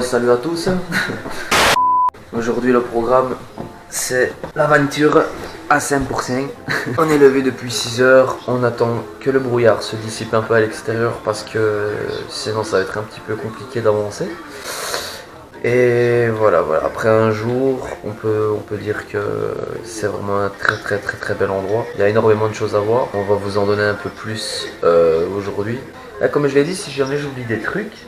salut à tous. Aujourd'hui le programme c'est l'aventure à 5%. On est levé depuis 6 heures, on attend que le brouillard se dissipe un peu à l'extérieur parce que sinon ça va être un petit peu compliqué d'avancer. Et voilà, après un jour, on peut dire que c'est vraiment un très bel endroit. Il y a énormément de choses à voir, on va vous en donner un peu plus aujourd'hui. Là, comme je l'ai dit, si jamais j'oublie des trucs,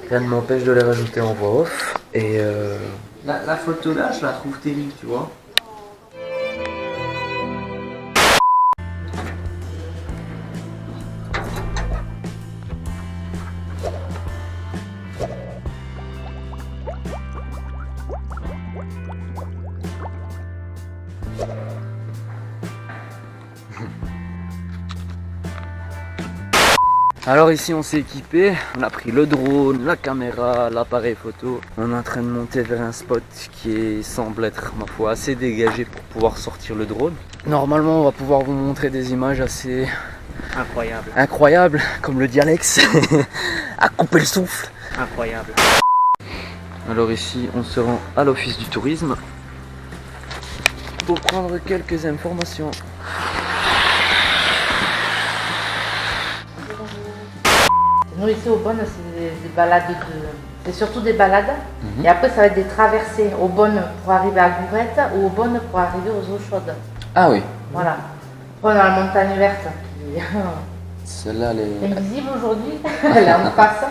rien ne m'empêche de les rajouter en voix off. Et la photo là, je la trouve terrible, tu vois. alors ici on s'est équipé, on a pris le drone, la caméra, l'appareil photo. On est en train de monter vers un spot qui semble être, ma foi, assez dégagé pour pouvoir sortir le drone. Normalement on va pouvoir vous montrer des images assez incroyables, comme le dit Alex, à couper le souffle. Incroyable. Alors ici on se rend à l'office du tourisme pour prendre quelques informations. Nous ici au Bonne, c'est des balades c'est surtout des balades. Et après ça va être des traversées au Bonne pour arriver à Gourette ou au Bonne pour arriver aux eaux chaudes. Ah oui. Voilà. Après on a la montagne verte. Celle-là elle est invisible aujourd'hui. Là on passe.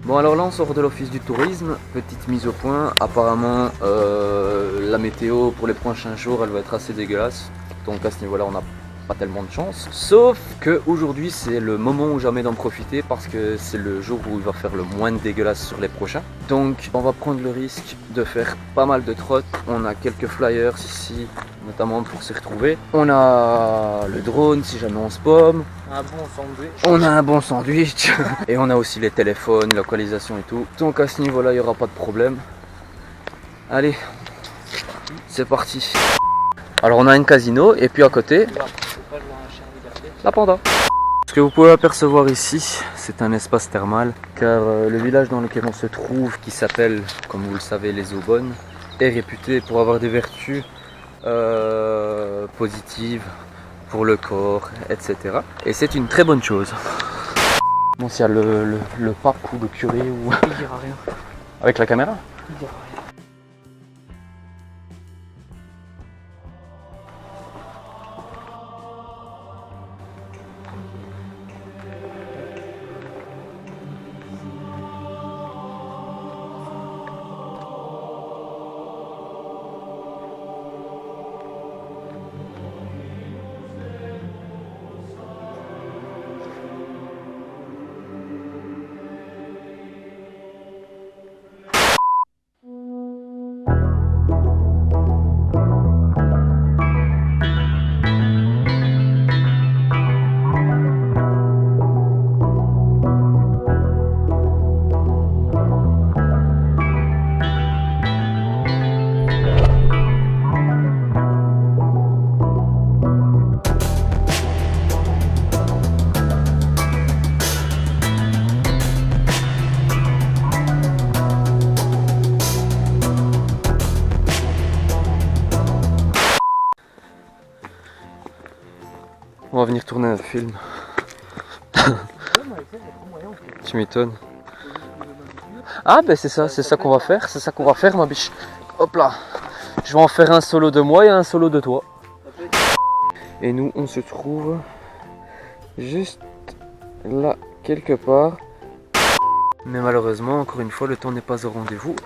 Bon alors là on sort de l'office du tourisme, petite mise au point, apparemment la météo pour les prochains jours elle va être assez dégueulasse, donc à ce niveau là on n'a pas tellement de chance, sauf que aujourd'hui c'est le moment ou jamais d'en profiter parce que c'est le jour où il va faire le moins de dégueulasse sur les prochains, donc on va prendre le risque de faire pas mal de trottes. On a quelques flyers ici notamment pour se retrouver, on a le drone si jamais on se pomme. Un bon sandwich. On a un bon sandwich et on a aussi les téléphones, localisation et tout. Donc à ce niveau là il n'y aura pas de problème. Allez, c'est parti. Alors on a un casino et puis à côté, la panda. Ce que vous pouvez apercevoir ici, c'est un espace thermal car le village dans lequel on se trouve, qui s'appelle, comme vous le savez, les Eaux Bonnes, est réputé pour avoir des vertus positives pour le corps, etc. Et c'est une très bonne chose. Bon, s'il y a le pape ou le curé ou... Il dira rien. Avec la caméra? Il dira rien. On va venir tourner un film. Tu m'étonnes. Ah ben c'est ça qu'on va faire, ma biche. Hop là. Je vais en faire un solo de moi et un solo de toi. Et nous on se trouve juste là quelque part. Mais malheureusement encore une fois le temps n'est pas au rendez-vous.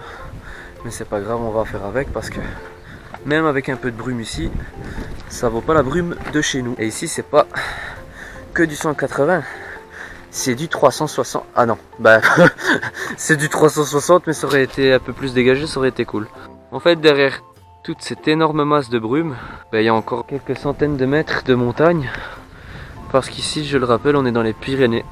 Mais c'est pas grave, on va faire avec parce que même avec un peu de brume ici, ça vaut pas la brume de chez nous. Et ici c'est pas que du 180, c'est du 360. Ah non, bah c'est du 360 mais ça aurait été un peu plus dégagé, ça aurait été cool. En fait derrière toute cette énorme masse de brume, bah, il y a encore quelques centaines de mètres de montagne. Parce qu'ici je le rappelle on est dans les Pyrénées.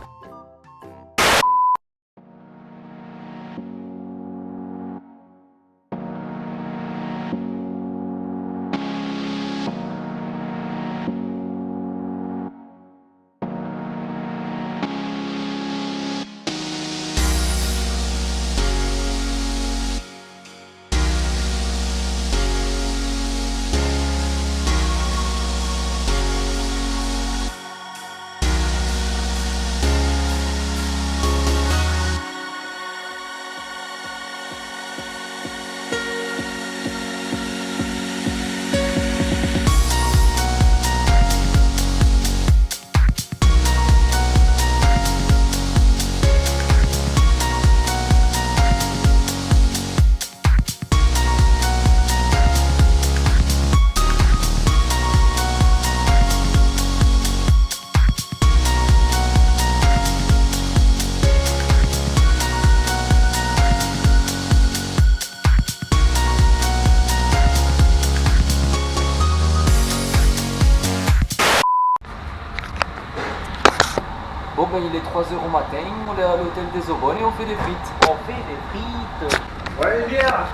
ben il est 3h au matin, on est à l'hôtel des Aubonnes et on fait des frites. On fait des frites. Ouais, bière.